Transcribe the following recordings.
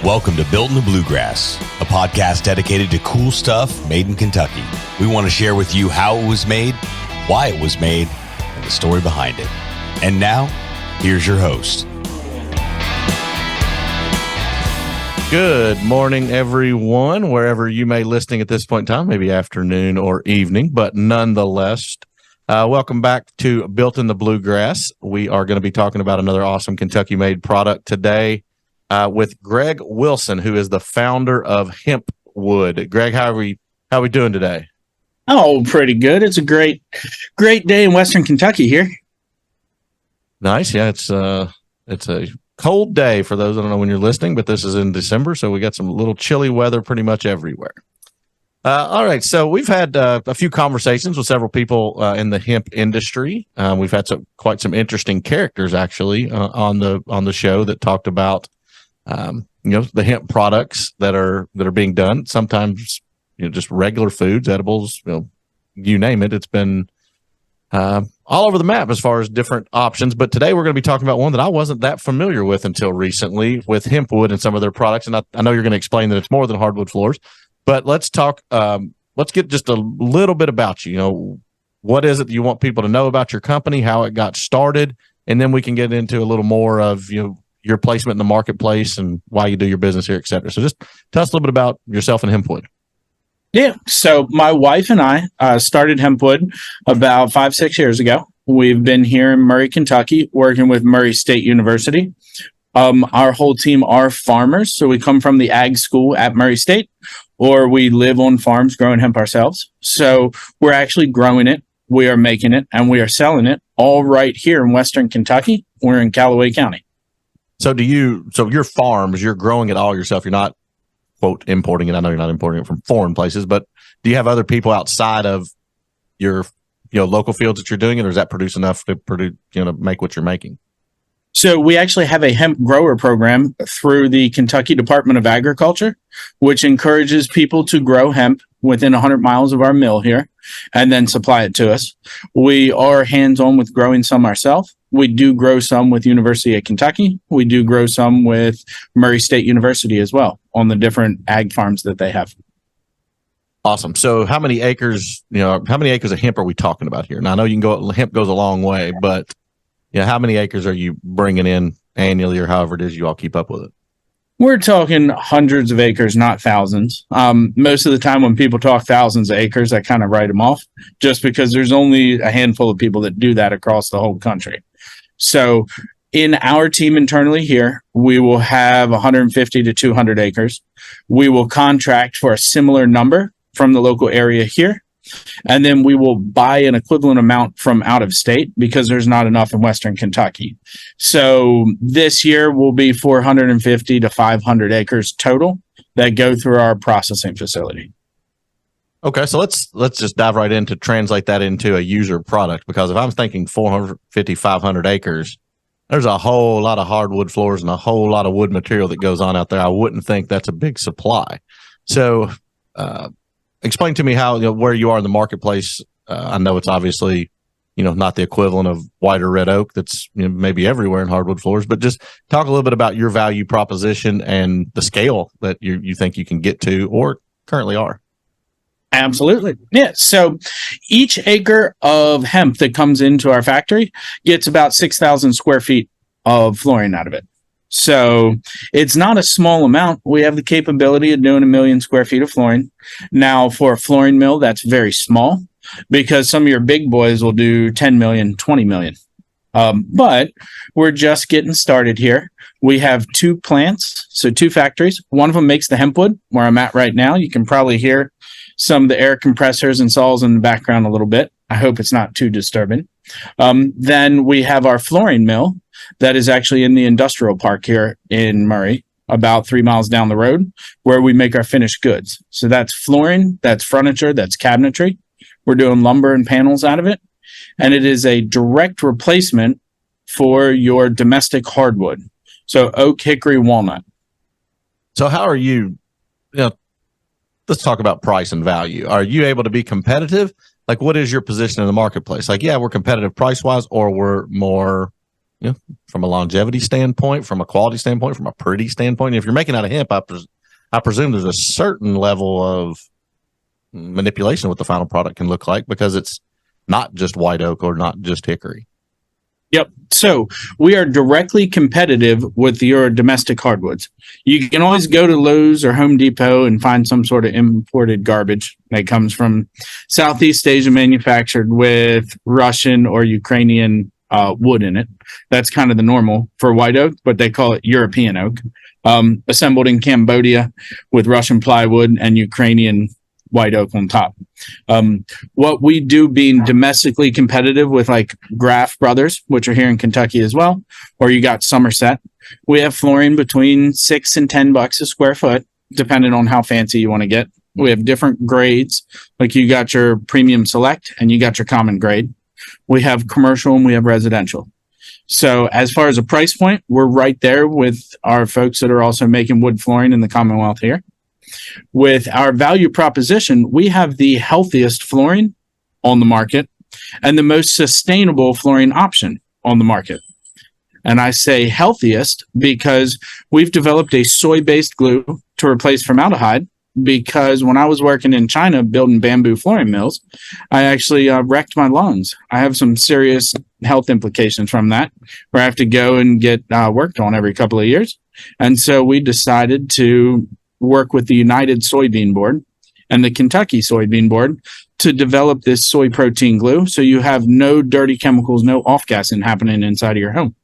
Welcome to Built in the Bluegrass, a podcast dedicated to cool stuff made in Kentucky. We want to share with you how it was made, why it was made, and the story behind it. And now, here's your host. Good morning, everyone, wherever you may be listening at this point in time, maybe afternoon or evening, but nonetheless, welcome back to Built in the Bluegrass. We are going to be talking about another awesome Kentucky-made product today with Greg Wilson, who is the founder of HempWood. Greg, how are we doing today? Oh, pretty good. It's a great day in Western Kentucky here. Nice. Yeah, it's a cold day for those that don't know when you're listening, but this is in December, so we got some little chilly weather pretty much everywhere. All right, so we've had a few conversations with several people in the hemp industry. We've had quite some interesting characters actually on the show that talked about the hemp products that are being done. Sometimes just regular foods, edibles, you name it. It's been all over the map as far as different options. But today we're going to be talking about one that I wasn't that familiar with until recently, with HempWood and some of their products. And I know you're going to explain that it's more than hardwood floors, but let's talk. Let's get just a little bit about you. What is it that you want people to know about your company, how it got started, and then we can get into a little more of your placement in the marketplace and why you do your business here, et cetera. So just tell us a little bit about yourself and HempWood. Yeah. So my wife and I started HempWood about 5-6 years ago. We've been here in Murray, Kentucky, working with Murray State University. Our whole team are farmers. So we come from the ag school at Murray State, or we live on farms growing hemp ourselves. So we're actually growing it. We are making it and we are selling it all right here in Western Kentucky. We're in Callaway County. So your farms, you're growing it all yourself. You're not, quote, importing it. I know you're not importing it from foreign places, but do you have other people outside of your local fields that you're doing it, or does that produce enough to make what you're making? So we actually have a hemp grower program through the Kentucky Department of Agriculture, which encourages people to grow hemp within 100 miles of our mill here and then supply it to us. We are hands-on with growing some ourselves. We do grow some with University of Kentucky. We do grow some with Murray State University as well on the different ag farms that they have. Awesome. So how many acres of hemp are we talking about here? Now, I know hemp goes a long way, but how many acres are you bringing in annually, or however it is you all keep up with it? We're talking hundreds of acres, not thousands. Most of the time when people talk thousands of acres, I kind of write them off just because there's only a handful of people that do that across the whole country. So in our team internally here, we will have 150 to 200 acres. We will contract for a similar number from the local area here. And then we will buy an equivalent amount from out of state because there's not enough in Western Kentucky. So this year will be 450 to 500 acres total that go through our processing facility. Okay, so let's just dive right in to translate that into a user product, because if I'm thinking 450, 500 acres, there's a whole lot of hardwood floors and a whole lot of wood material that goes on out there. I wouldn't think that's a big supply. So explain to me how where you are in the marketplace. I know it's obviously not the equivalent of white or red oak that's maybe everywhere in hardwood floors, but just talk a little bit about your value proposition and the scale that you think you can get to or currently are. Absolutely. Yeah. So each acre of hemp that comes into our factory gets about 6,000 square feet of flooring out of it. So it's not a small amount. We have the capability of doing 1 million square feet of flooring. Now, for a flooring mill, that's very small because some of your big boys will do 10 million, 20 million. But we're just getting started here. We have 2 plants, so 2 factories. One of them makes the HempWood, where I'm at right now. You can probably hear some of the air compressors and saws in the background a little bit. I hope it's not too disturbing. Then we have our flooring mill that is actually in the industrial park here in Murray, about 3 miles down the road, where we make our finished goods. So that's flooring, that's furniture, that's cabinetry. We're doing lumber and panels out of it. And it is a direct replacement for your domestic hardwood. So oak, hickory, walnut. So how are you let's talk about price and value. Are you able to be competitive? Like, what is your position in the marketplace? Like, yeah, we're competitive price wise, or we're more, from a longevity standpoint, from a quality standpoint, from a pretty standpoint. If you're making out of hemp, I presume there's a certain level of manipulation of what the final product can look like, because it's not just white oak or not just hickory. Yep. So we are directly competitive with your domestic hardwoods. You can always go to Lowe's or Home Depot and find some sort of imported garbage that comes from Southeast Asia, manufactured with Russian or Ukrainian wood in it. That's kind of the normal for white oak, but they call it European oak, assembled in Cambodia with Russian plywood and Ukrainian white oak on top. What we do, being domestically competitive with like Graff Brothers, which are here in Kentucky as well, or you got Somerset, we have flooring between $6 and $10 a square foot, depending on how fancy you want to get. We have different grades, like you got your premium select and you got your common grade. We have commercial and we have residential. So as far as a price point, we're right there with our folks that are also making wood flooring in the Commonwealth here. With our value proposition, we have the healthiest flooring on the market and the most sustainable flooring option on the market. And I say healthiest because we've developed a soy-based glue to replace formaldehyde, because when I was working in China building bamboo flooring mills, I actually wrecked my lungs. I have some serious health implications from that, where I have to go and get worked on every couple of years. And so we decided to work with the United Soybean Board and the Kentucky Soybean Board to develop this soy protein glue, so you have no dirty chemicals, no off-gassing happening inside of your home.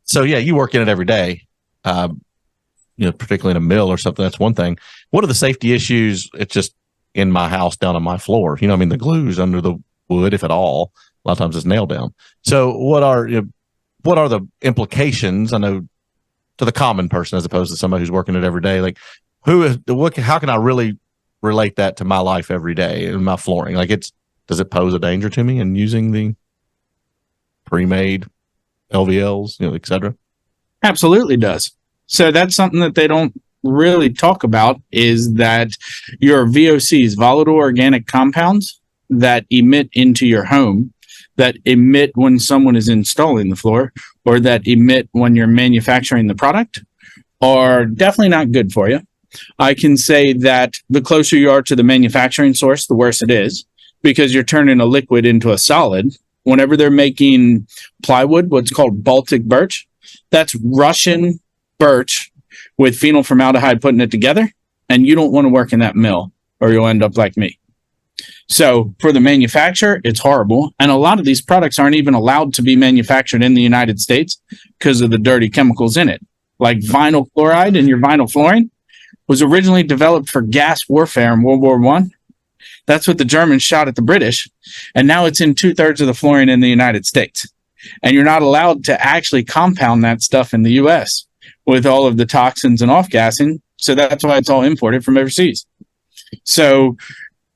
So yeah, you work in it every day, particularly in a mill or something. That's one thing. What are the safety issues? It's just in my house, down on my floor. The glue's under the wood, if at all. A lot of times it's nailed down. So what are the implications? I know, to the common person as opposed to somebody who's working it every day. Like, how can I really relate that to my life every day in my flooring? Like, does it pose a danger to me in using the pre-made LVLs, et cetera? Absolutely does. So that's something that they don't really talk about, is that your VOCs, volatile organic compounds, that emit into your home, that emit when someone is installing the floor, or that emit when you're manufacturing the product, are definitely not good for you. I can say that the closer you are to the manufacturing source, the worse it is, because you're turning a liquid into a solid. Whenever they're making plywood, what's called Baltic birch, that's Russian birch with phenol formaldehyde putting it together, and you don't want to work in that mill or you'll end up like me. So for the manufacturer, it's horrible. And a lot of these products aren't even allowed to be manufactured in the United States because of the dirty chemicals in it. Like vinyl chloride in your vinyl flooring was originally developed for gas warfare in World War I. That's what the Germans shot at the British. And now it's in 2/3 of the flooring in the United States. And you're not allowed to actually compound that stuff in the US with all of the toxins and off-gassing. So that's why it's all imported from overseas. So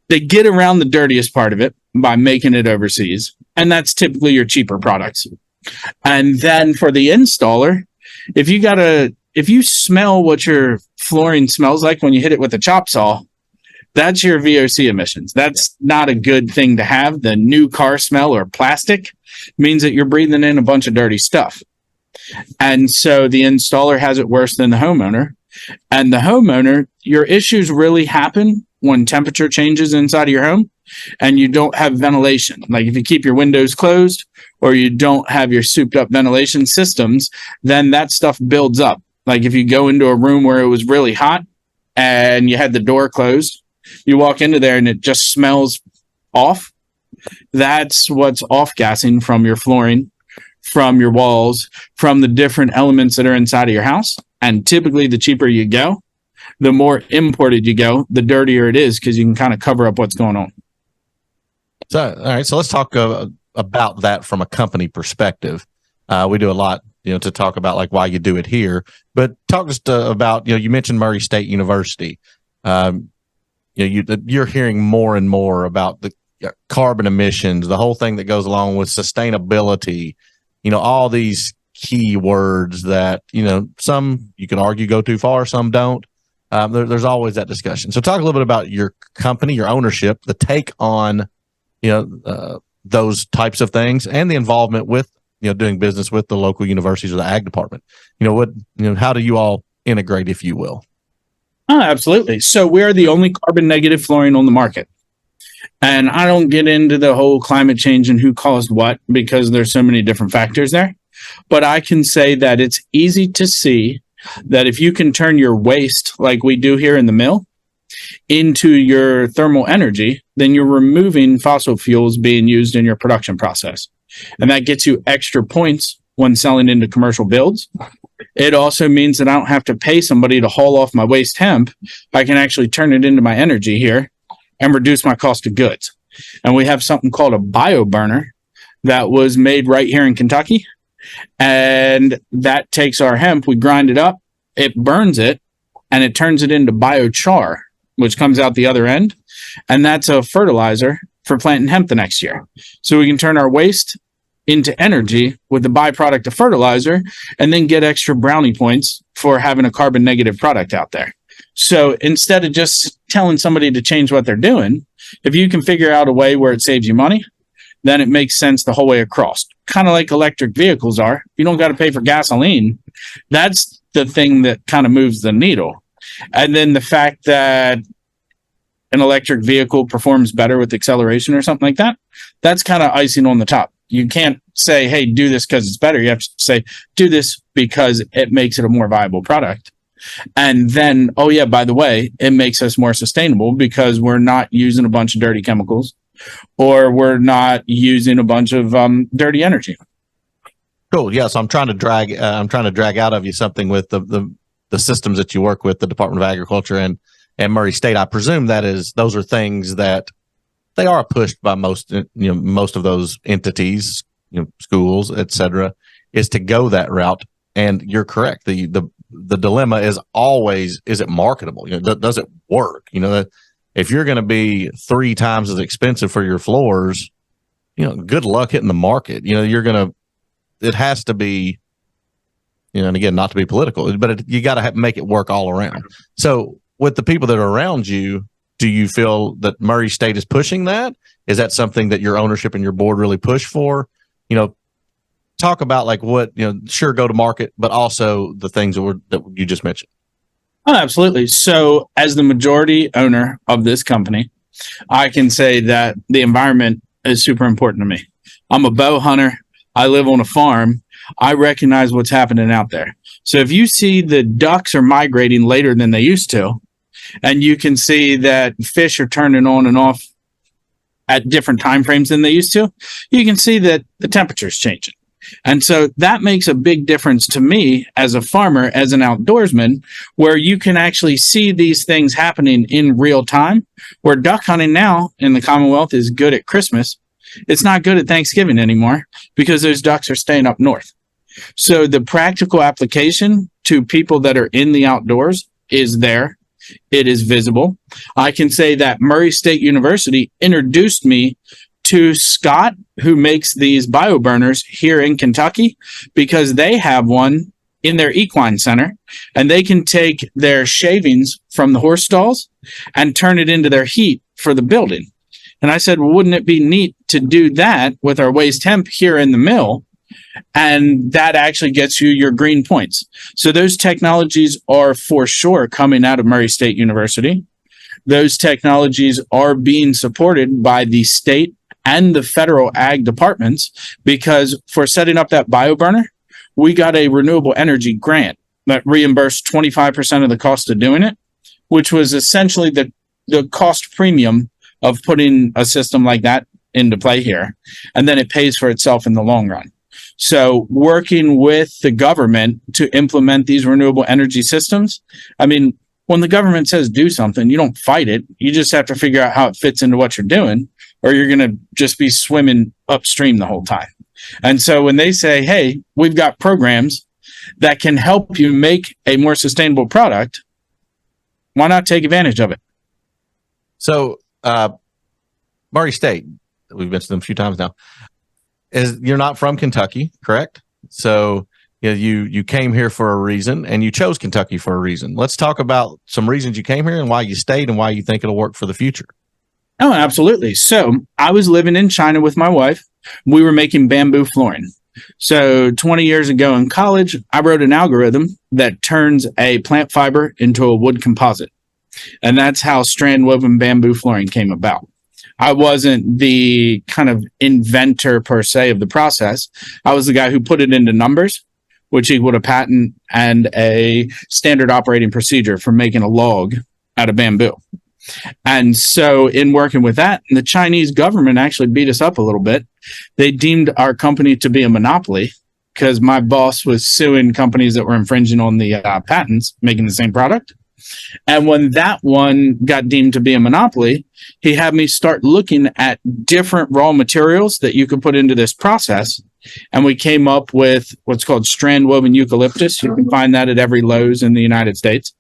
they get around the dirtiest part of it by making it overseas. And that's typically your cheaper products. And then for the installer, if you smell what your flooring smells like when you hit it with a chop saw, that's your VOC emissions. That's not a good thing to have. The new car smell or plastic means that you're breathing in a bunch of dirty stuff. And so the installer has it worse than the homeowner. And the homeowner, your issues really happen when temperature changes inside of your home and you don't have ventilation. Like if you keep your windows closed or you don't have your souped up ventilation systems, then that stuff builds up. Like if you go into a room where it was really hot and you had the door closed, you walk into there and it just smells off. That's what's off-gassing from your flooring, from your walls, from the different elements that are inside of your house. And typically the cheaper you go, the more imported you go, the dirtier it is, because you can kind of cover up what's going on. So, all right. So let's talk about that from a company perspective. We do a lot, to talk about like why you do it here, but talk just about, you mentioned Murray State University. You're hearing more and more about the carbon emissions, the whole thing that goes along with sustainability, all these key words that, some you can argue go too far, some don't. There's always that discussion. So talk a little bit about your company, your ownership, the take on, those types of things, and the involvement with doing business with the local universities or the ag department? How do you all integrate, if you will? Oh, absolutely. So we are the only carbon negative fluorine on the market. And I don't get into the whole climate change and who caused what, because there's so many different factors there. But I can say that it's easy to see that if you can turn your waste, like we do here in the mill, into your thermal energy, then you're removing fossil fuels being used in your production process. And that gets you extra points when selling into commercial builds. It also means that I don't have to pay somebody to haul off my waste hemp. I can actually turn it into my energy here and reduce my cost of goods. And we have something called a bio burner that was made right here in Kentucky. And that takes our hemp, we grind it up, it burns it, and it turns it into biochar, which comes out the other end. And that's a fertilizer for planting hemp the next year. So we can turn our waste into energy with the byproduct of fertilizer and then get extra brownie points for having a carbon negative product out there. So instead of just telling somebody to change what they're doing, if you can figure out a way where it saves you money, then it makes sense the whole way across. Kind of like electric vehicles are. You don't got to pay for gasoline. That's the thing that kind of moves the needle. And then the fact that an electric vehicle performs better with acceleration or something like that, that's kind of icing on the top. You can't say, hey, do this because it's better. You have to say, do this because it makes it a more viable product. And then, oh yeah, by the way, it makes us more sustainable because we're not using a bunch of dirty chemicals or we're not using a bunch of dirty energy. Cool. Yeah. So I'm trying to drag out of you something with the systems that you work with, the Department of Agriculture and Murray State. I presume those are things that they are pushed by most of those entities, schools, et cetera, is to go that route. And you're correct. The dilemma is always, is it marketable? Does it work? If you're going to be 3 times as expensive for your floors, good luck hitting the market. It has to be, and again, not to be political, but you got to make it work all around. So with the people that are around you, do you feel that Murray State is pushing that? Is that something that your ownership and your board really push for? Talk about like what, sure, go to market, but also the things that you just mentioned. Oh, absolutely. So as the majority owner of this company, I can say that the environment is super important to me. I'm a bow hunter. I live on a farm. I recognize what's happening out there. So if you see the ducks are migrating later than they used to, and you can see that fish are turning on and off at different time frames than they used to, you can see that the temperature is changing. And so that makes a big difference to me as a farmer, as an outdoorsman, where you can actually see these things happening in real time, where duck hunting now in the Commonwealth is good at Christmas. It's not good at Thanksgiving anymore because those ducks are staying up north. So the practical application to people that are in the outdoors is there. It is visible. I can say that Murray State University introduced me to Scott, who makes these bioburners here in Kentucky, because they have one in their equine center, and they can take their shavings from the horse stalls and turn it into their heat for the building. And I said, well, wouldn't it be neat to do that with our waste hemp here in the mill? And that actually gets you your green points. So those technologies are for sure coming out of Murray State University. Those technologies are being supported by the state and the federal ag departments, because for setting up that bioburner, we got a renewable energy grant that reimbursed 25% of the cost of doing it, which was essentially the cost premium of putting a system like that into play here. And then it pays for itself in the long run. So working with the government to implement these renewable energy systems, I mean, when the government says do something, you don't fight it. You just have to figure out how it fits into what you're doing, or you're going to just be swimming upstream the whole time. And so when they say, hey, we've got programs that can help you make a more sustainable product, why not take advantage of it? So Murray State, we've mentioned them a few times now, you're not from Kentucky, correct? So you came here for a reason, and you chose Kentucky for a reason. Let's talk about some reasons you came here and why you stayed and why you think it'll work for the future. Oh, absolutely. So I was living in China with my wife. We were making bamboo flooring. So 20 years ago in college, I wrote an algorithm that turns a plant fiber into a wood composite. And that's how strand woven bamboo flooring came about. I wasn't the kind of inventor per se of the process. I was the guy who put it into numbers, which equaled a patent and a standard operating procedure for making a log out of bamboo. And so in working with that, the Chinese government actually beat us up a little bit. They deemed our company to be a monopoly because my boss was suing companies that were infringing on the patents, making the same product. And when that one got deemed to be a monopoly, he had me start looking at different raw materials that you could put into this process. And we came up with what's called strand woven eucalyptus. You can find that at every Lowe's in the United States.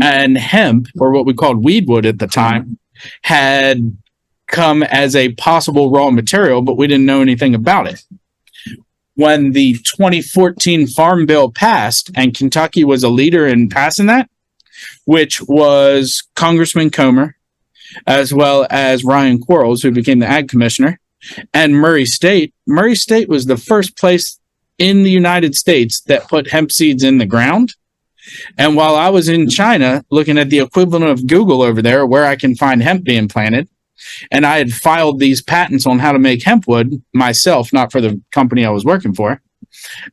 And hemp, or what we called weedwood at the time, had come as a possible raw material, but we didn't know anything about it. When the 2014 Farm Bill passed, and Kentucky was a leader in passing that, which was Congressman Comer, as well as Ryan Quarles, who became the ag commissioner, and Murray State. Murray State was the first place in the United States that put hemp seeds in the ground. And while I was in China looking at the equivalent of Google over there, where I can find hemp being planted, and I had filed these patents on how to make hempwood myself, not for the company I was working for,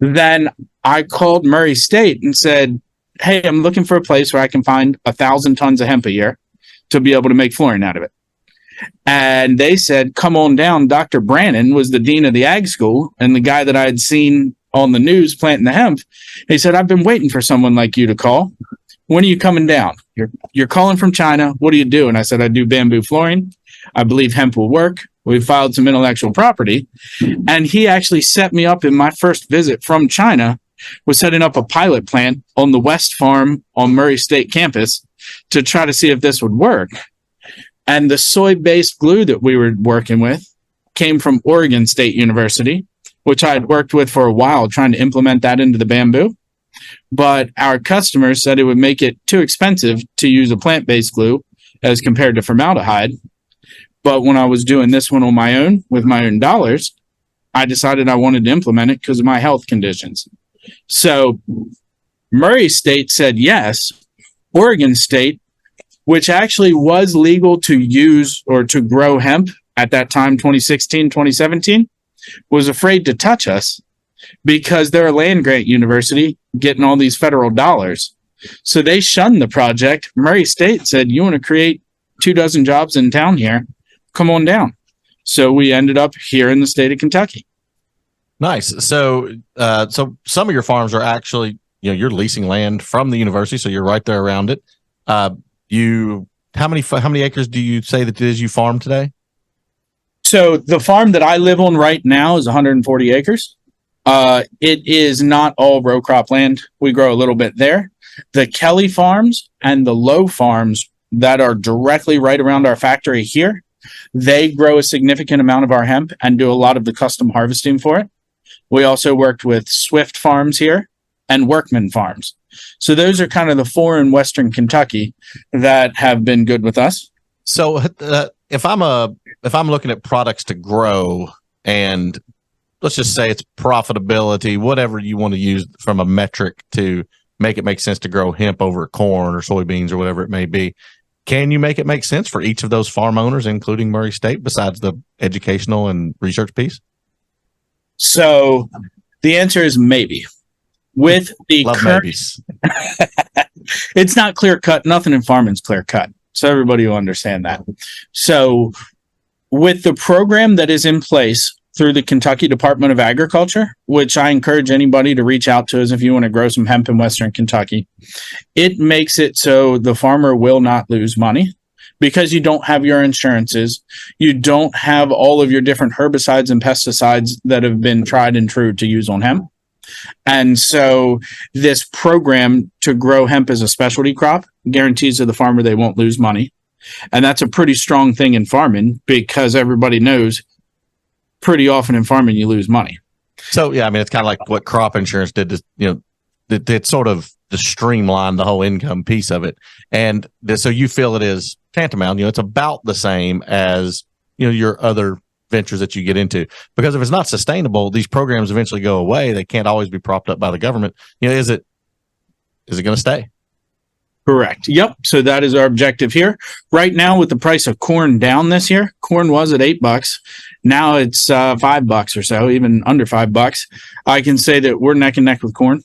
then I called Murray State and said, hey, I'm looking for a place where I can find 1,000 tons of hemp a year to be able to make flooring out of it. And they said, come on down. Dr. Brannon was the dean of the ag school and the guy that I had seen on the news planting the hemp. He said, I've been waiting for someone like you to call. When are you coming down? You're calling from China. What do you do? And I said, I do bamboo flooring. I believe hemp will work. We filed some intellectual property. And he actually set me up in my first visit from China, was setting up a pilot plant on the West Farm on Murray State campus to try to see if this would work. And the soy-based glue that we were working with came from Oregon State University, which I had worked with for a while, trying to implement that into the bamboo. But our customers said it would make it too expensive to use a plant-based glue as compared to formaldehyde. But when I was doing this one on my own, with my own dollars, I decided I wanted to implement it because of my health conditions. So Murray State said yes. Oregon State, which actually was legal to use or to grow hemp at that time, 2016, 2017, was afraid to touch us because they're a land-grant university getting all these federal dollars. So they shunned the project. Murray State said, you want to create 24 jobs in town here? Come on down. So we ended up here in the state of Kentucky. Nice. So some of your farms are actually, you're leasing land from the university, so you're right there around it. How many acres do you say that it is you farm today? So the farm that I live on right now is 140 acres. It is not all row crop land. We grow a little bit there. The Kelly farms and the Low farms that are directly right around our factory here, they grow a significant amount of our hemp and do a lot of the custom harvesting for it. We also worked with Swift Farms here and Workman Farms. So those are kind of the four in Western Kentucky that have been good with us. So if I'm looking at products to grow, and let's just say it's profitability, whatever you want to use from a metric to make it make sense to grow hemp over corn or soybeans or whatever it may be, can you make it make sense for each of those farm owners, including Murray State, besides the educational and research piece? So the answer is maybe. With the maybes. It's not clear cut. Nothing in farming is clear cut. So everybody will understand that. So with the program that is in place through the Kentucky Department of Agriculture, which I encourage anybody to reach out to us if you want to grow some hemp in Western Kentucky, it makes it so the farmer will not lose money because you don't have your insurances. You don't have all of your different herbicides and pesticides that have been tried and true to use on hemp. And so this program to grow hemp as a specialty crop guarantees to the farmer they won't lose money. And that's a pretty strong thing in farming because everybody knows pretty often in farming you lose money. So, yeah, I mean, it's kind of like what crop insurance did to, it sort of to streamline the whole income piece of it. And so you feel it is tantamount, it's about the same as, your other ventures that you get into, because if it's not sustainable, these programs eventually go away. They can't always be propped up by the government. Is it going to stay? Correct. Yep. So that is our objective here. Right now, with the price of corn down this year, corn was at $8. Now it's $5 or so, even under $5. I can say that we're neck and neck with corn.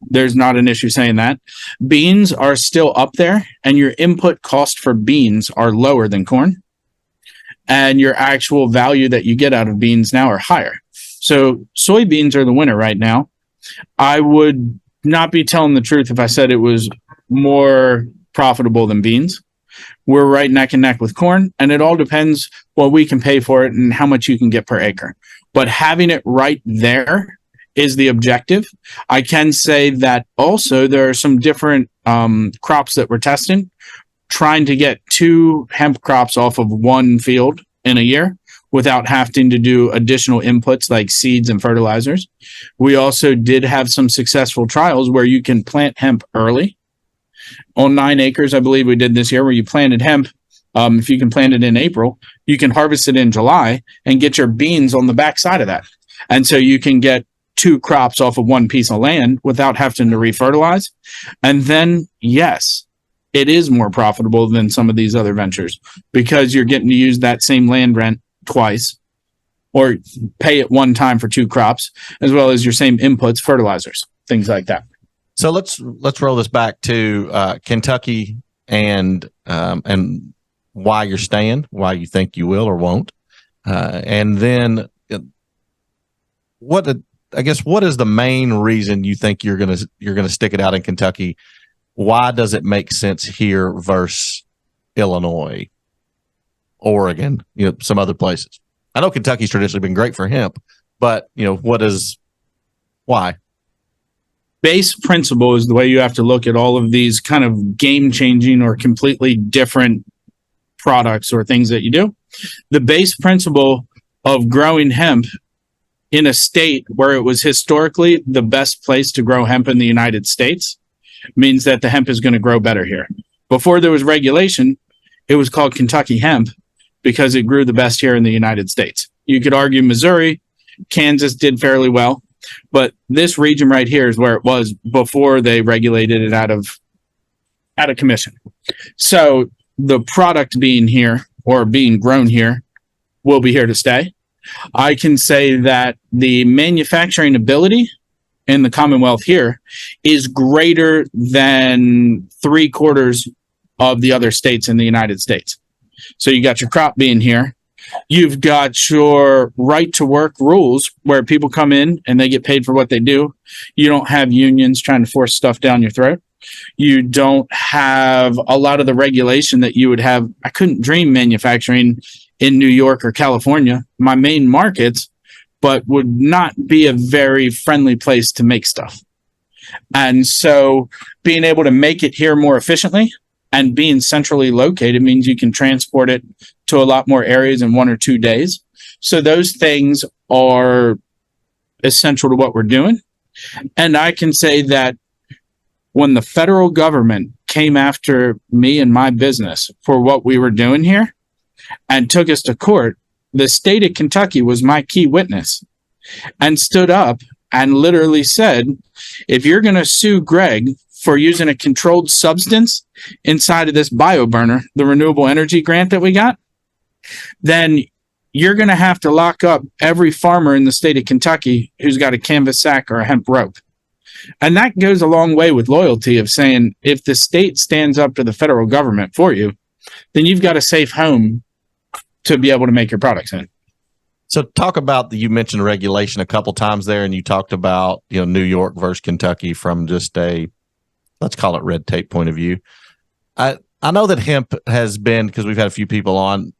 There's not an issue saying that. Beans are still up there, and your input cost for beans are lower than corn. And your actual value that you get out of beans now are higher. So soybeans are the winner right now. I would not be telling the truth if I said it was more profitable than beans. We're right neck and neck with corn, and it all depends what we can pay for it and how much you can get per acre. But having it right there is the objective. I can say that also there are some different crops that we're testing, trying to get 2 hemp crops off of one field in a year without having to do additional inputs like seeds and fertilizers. We also did have some successful trials where you can plant hemp early. On 9 acres, I believe we did this year, where you planted hemp. If you can plant it in April, you can harvest it in July and get your beans on the backside of that. And so you can get 2 crops off of one piece of land without having to refertilize. And then, yes, it is more profitable than some of these other ventures, because you're getting to use that same land rent twice, or pay it one time for 2 crops, as well as your same inputs, fertilizers, things like that. So let's roll this back to Kentucky and why you're staying, why you think you will or won't, and then what is the main reason you think you're gonna stick it out in Kentucky? Why does it make sense here versus Illinois, Oregon, some other places? I know Kentucky's traditionally been great for hemp, but why? Base principle is the way you have to look at all of these kind of game-changing or completely different products or things that you do. The base principle of growing hemp in a state where it was historically the best place to grow hemp in the United States means that the hemp is going to grow better here. Before there was regulation, it was called Kentucky hemp because it grew the best here in the United States. You could argue Missouri, Kansas did fairly well, but this region right here is where it was before they regulated it out of commission. So the product being here or being grown here will be here to stay. I can say that the manufacturing ability in the Commonwealth here is greater than 3/4 of the other states in the United States. So you got your crop being here. You've got your right to work rules where people come in and they get paid for what they do. You don't have unions trying to force stuff down your throat. You don't have a lot of the regulation that you would have. I couldn't dream manufacturing in New York or California, my main markets, but would not be a very friendly place to make stuff. And so being able to make it here more efficiently and being centrally located means you can transport it to a lot more areas in 1 or 2 days. So those things are essential to what we're doing. And I can say that when the federal government came after me and my business for what we were doing here and took us to court, the state of Kentucky was my key witness and stood up and literally said, if you're going to sue Greg for using a controlled substance inside of this bioburner, the renewable energy grant that we got, then you're going to have to lock up every farmer in the state of Kentucky who's got a canvas sack or a hemp rope. And that goes a long way with loyalty of saying, if the state stands up to the federal government for you, then you've got a safe home to be able to make your products in. So talk about you mentioned regulation a couple times there, and you talked about, New York versus Kentucky from just let's call it red tape point of view. I know that hemp has been, because we've had a few people on,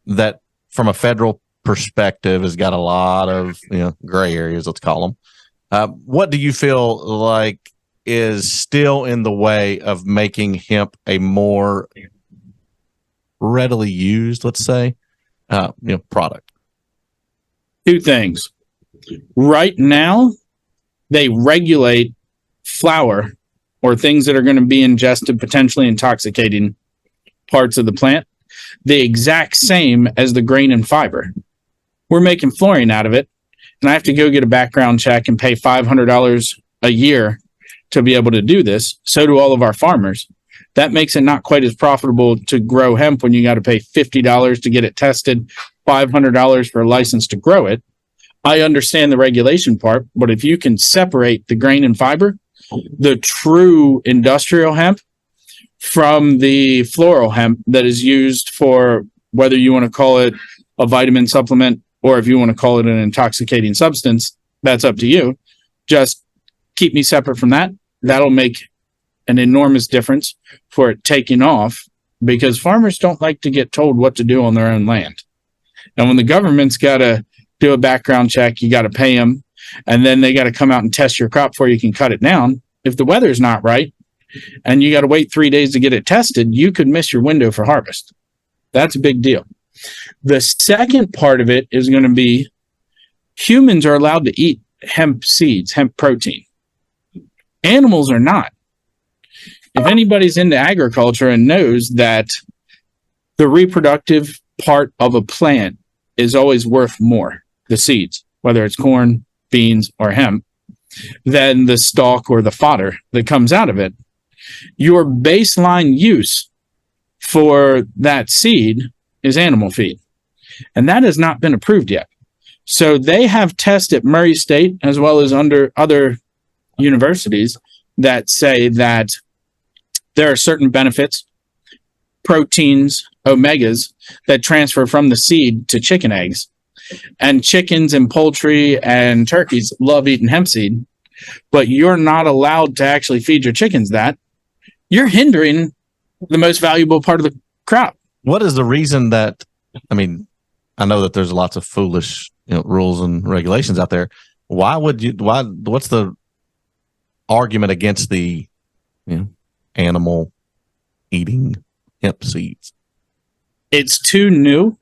that from a federal perspective has got a lot of, gray areas, let's call them. What do you feel like is still in the way of making hemp a more readily used, let's say, product? 2 things. Right now, they regulate flower or things that are going to be ingested, potentially intoxicating parts of the plant. the exact same as the grain and fiber. We're making fluorine out of it, and I have to go get a background check and pay $500 a year to be able to do this. So do all of our farmers. That makes it not quite as profitable to grow hemp when you got to pay $50 to get it tested, $500 for a license to grow it. I understand the regulation part, but if you can separate the grain and fiber, the true industrial hemp from the floral hemp that is used for, whether you want to call it a vitamin supplement or if you want to call it an intoxicating substance, that's up to you. Just keep me separate from that. That'll make an enormous difference for it taking off, because farmers don't like to get told what to do on their own land. And when the government's got to do a background check, you got to pay them, and then they got to come out and test your crop before you can cut it down. If the weather's not right and you got to wait 3 days to get it tested, you could miss your window for harvest. That's a big deal. The second part of it is going to be humans are allowed to eat hemp seeds, hemp protein. Animals are not. If anybody's into agriculture and knows that the reproductive part of a plant is always worth more, the seeds, whether it's corn, beans, or hemp, than the stalk or the fodder that comes out of it, your baseline use for that seed is animal feed. And that has not been approved yet. So they have tests at Murray State, as well as under other universities, that say that there are certain benefits, proteins, omegas, that transfer from the seed to chicken eggs. And chickens and poultry and turkeys love eating hemp seed, but you're not allowed to actually feed your chickens that. You're hindering the most valuable part of the crop. What is the reason that, I mean, I know that there's lots of foolish, rules and regulations out there. What's the argument against the, animal eating hemp seeds? It's too new.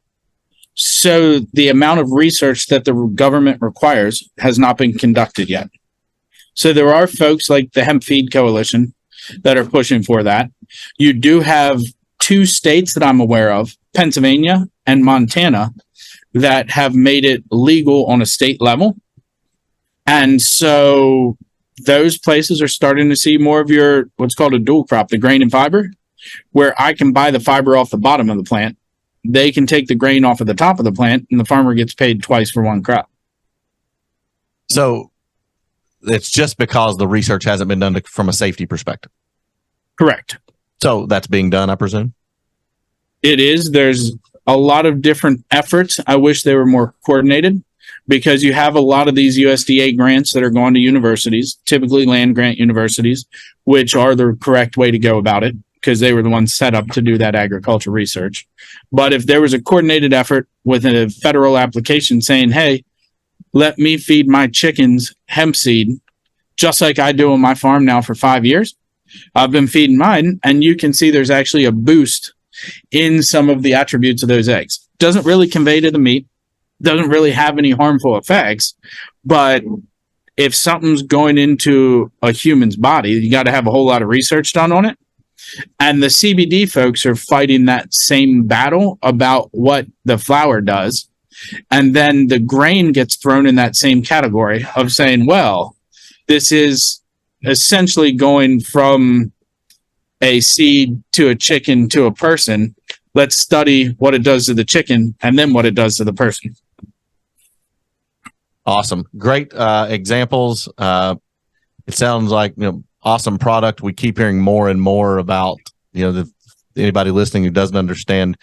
So the amount of research that the government requires has not been conducted yet. So there are folks like the Hemp Feed Coalition that are pushing for that. You do have 2 states that I'm aware of, Pennsylvania and Montana, that have made it legal on a state level. And so those places are starting to see more of your, what's called a dual crop, the grain and fiber, where I can buy the fiber off the bottom of the plant. They can take the grain off of the top of the plant, and the farmer gets paid twice for one crop. So it's just because the research hasn't been done from a safety perspective. Correct. So that's being done, I presume? It is. There's a lot of different efforts. I wish they were more coordinated, because you have a lot of these USDA grants that are going to universities, typically land grant universities, which are the correct way to go about it, because they were the ones set up to do that agriculture research. But if there was a coordinated effort with a federal application saying, hey, let me feed my chickens hemp seed, just like I do on my farm now for 5 years, I've been feeding mine, and you can see there's actually a boost in some of the attributes of those eggs. Doesn't really convey to the meat, doesn't really have any harmful effects, but if something's going into a human's body, you got to have a whole lot of research done on it. And the CBD folks are fighting that same battle about what the flower does. And then the grain gets thrown in that same category of saying, well, this is essentially going from a seed to a chicken to a person. Let's study what it does to the chicken and then what it does to the person. Awesome. Great examples. It sounds like, awesome product. We keep hearing more and more about, anybody listening who doesn't understand,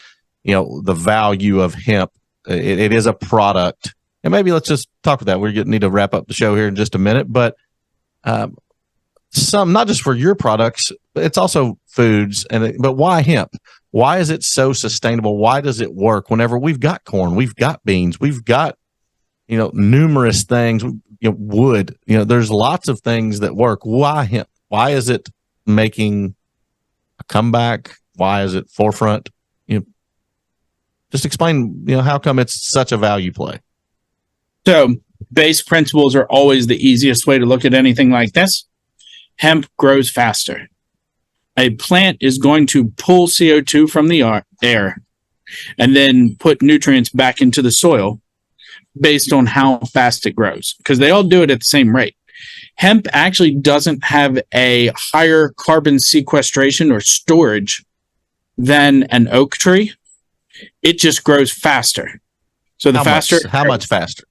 the value of hemp. It is a product. And maybe let's just talk about that. We need to wrap up the show here in just a minute, but some, not just for your products, but it's also foods. But why hemp? Why is it so sustainable? Why does it work whenever we've got corn, we've got beans, we've got, numerous things, wood, there's lots of things that work. Why hemp? Why is it making a comeback? Why is it forefront? Just explain, how come it's such a value play? So base principles are always the easiest way to look at anything like this. Hemp grows faster. A plant is going to pull CO2 from the air and then put nutrients back into the soil based on how fast it grows, because they all do it at the same rate. Hemp actually doesn't have a higher carbon sequestration or storage than an oak tree. It just grows faster. So how much faster?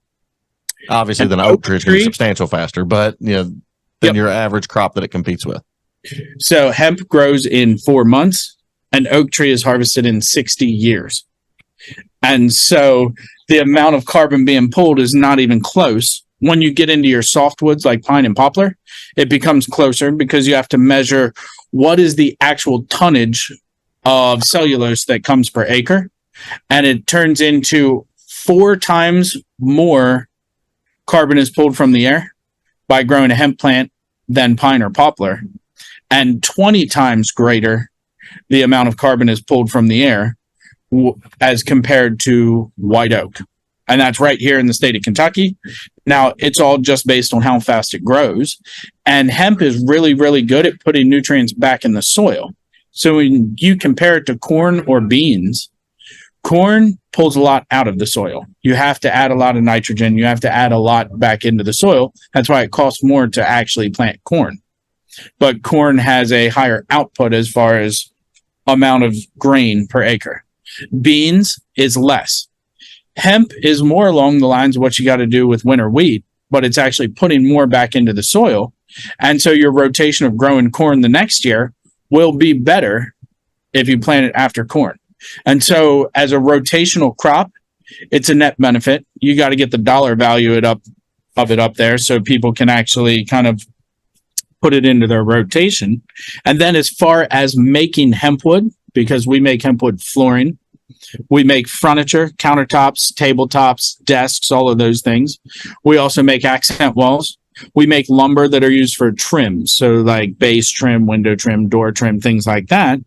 Obviously, than an oak tree is going to be substantial faster, but than your average crop that it competes with. So hemp grows in 4 months. An oak tree is harvested in 60 years. And so the amount of carbon being pulled is not even close. When you get into your softwoods like pine and poplar, it becomes closer because you have to measure what is the actual tonnage of cellulose that comes per acre. And it turns into 4 times more carbon is pulled from the air by growing a hemp plant than pine or poplar, and 20 times greater the amount of carbon is pulled from the air as compared to white oak. And that's right here in the state of Kentucky. Now, it's all just based on how fast it grows. And hemp is really, really good at putting nutrients back in the soil. So when you compare it to corn or beans, corn pulls a lot out of the soil. You have to add a lot of nitrogen. You have to add a lot back into the soil. That's why it costs more to actually plant corn. But corn has a higher output as far as amount of grain per acre. Beans is less. Hemp is more along the lines of what you got to do with winter wheat, but it's actually putting more back into the soil. And so your rotation of growing corn the next year will be better if you plant it after corn. And so as a rotational crop, it's a net benefit. You got to get the dollar value of it up there so people can actually kind of put it into their rotation. And then as far as making hempwood, because we make hempwood flooring, we make furniture, countertops, tabletops, desks, all of those things. We also make accent walls. We make lumber that are used for trim. So like base trim, window trim, door trim, things like that.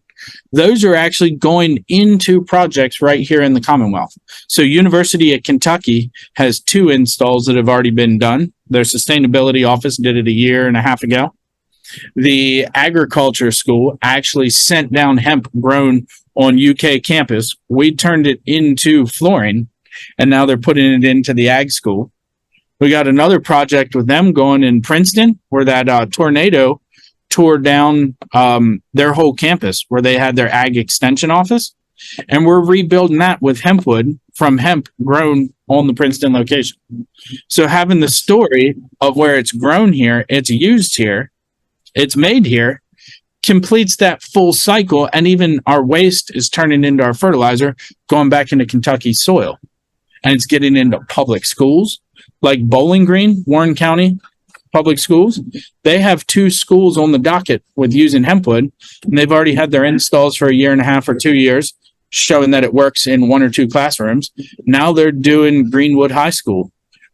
Those are actually going into projects right here in the Commonwealth. So University of Kentucky has 2 installs that have already been done. Their sustainability office did it a year and a half ago. The agriculture school actually sent down hemp grown on UK campus. We turned it into flooring, and now they're putting it into the ag school. We got another project with them going in Princeton, where that tornado tore down their whole campus, where they had their ag extension office. And we're rebuilding that with hempwood from hemp grown on the Princeton location. So having the story of where it's grown here, it's used here, it's made here, completes that full cycle. And even our waste is turning into our fertilizer, going back into Kentucky soil. And it's getting into public schools like Bowling Green, Warren County Public Schools. They have 2 schools on the docket with using hempwood, and they've already had their installs for a year and a half or 2 years, showing that it works in 1 or 2 classrooms. Now they're doing Greenwood High School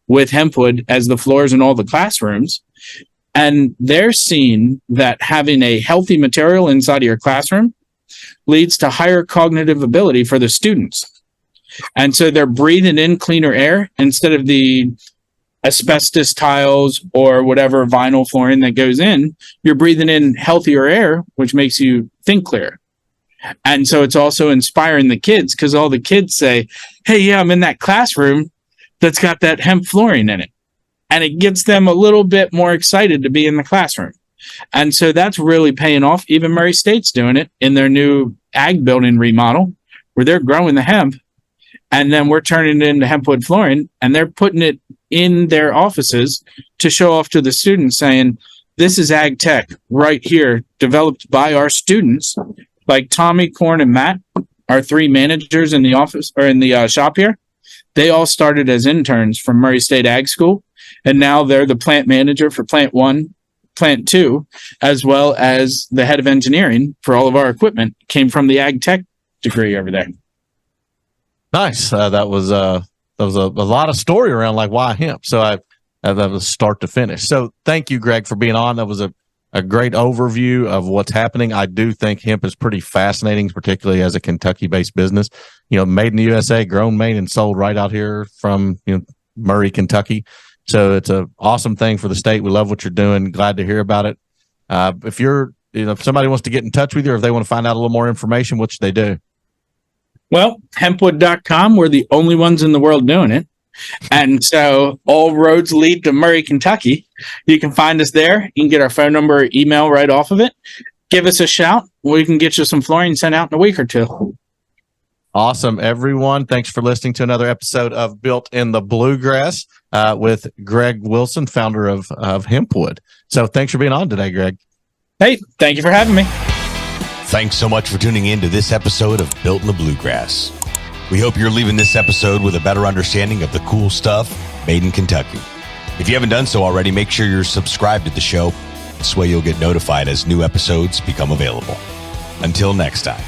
with hempwood as the floors in all the classrooms. And they're seeing that having a healthy material inside of your classroom leads to higher cognitive ability for the students. And so they're breathing in cleaner air instead of the asbestos tiles or whatever vinyl flooring that goes in. You're breathing in healthier air, which makes you think clear. And so it's also inspiring the kids, because all the kids say, hey, yeah, I'm in that classroom that's got that hemp flooring in it. And it gets them a little bit more excited to be in the classroom. And so that's really paying off. Even Murray State's doing it in their new ag building remodel, where they're growing the hemp, and then we're turning it into hempwood flooring, and they're putting it in their offices to show off to the students, saying, this is ag tech right here, developed by our students, like Tommy, Corn, and Matt, our 3 managers in the office or in the shop here. They all started as interns from Murray State Ag School, and now they're the plant manager for Plant 1, Plant 2, as well as the head of engineering for all of our equipment. Came from the ag tech degree over there. Nice. That was a lot of story around like why hemp. So that was start to finish. So thank you, Greg, for being on. That was a great overview of what's happening. I do think hemp is pretty fascinating, particularly as a Kentucky-based business. Made in the USA, grown, made, and sold right out here from Murray, Kentucky. So it's an awesome thing for the state. We love what you're doing. Glad to hear about it. If somebody wants to get in touch with you, or if they want to find out a little more information, what should they do? Well, hempwood.com, we're the only ones in the world doing it. And so all roads lead to Murray, Kentucky. You can find us there. You can get our phone number or email right off of it. Give us a shout. We can get you some flooring sent out in a week or two. Awesome, everyone. Thanks for listening to another episode of Built in the Bluegrass with Greg Wilson, founder of HempWood. So thanks for being on today, Greg. Hey, thank you for having me. Thanks so much for tuning in to this episode of Built in the Bluegrass. We hope you're leaving this episode with a better understanding of the cool stuff made in Kentucky. If you haven't done so already, make sure you're subscribed to the show. This way you'll get notified as new episodes become available. Until next time.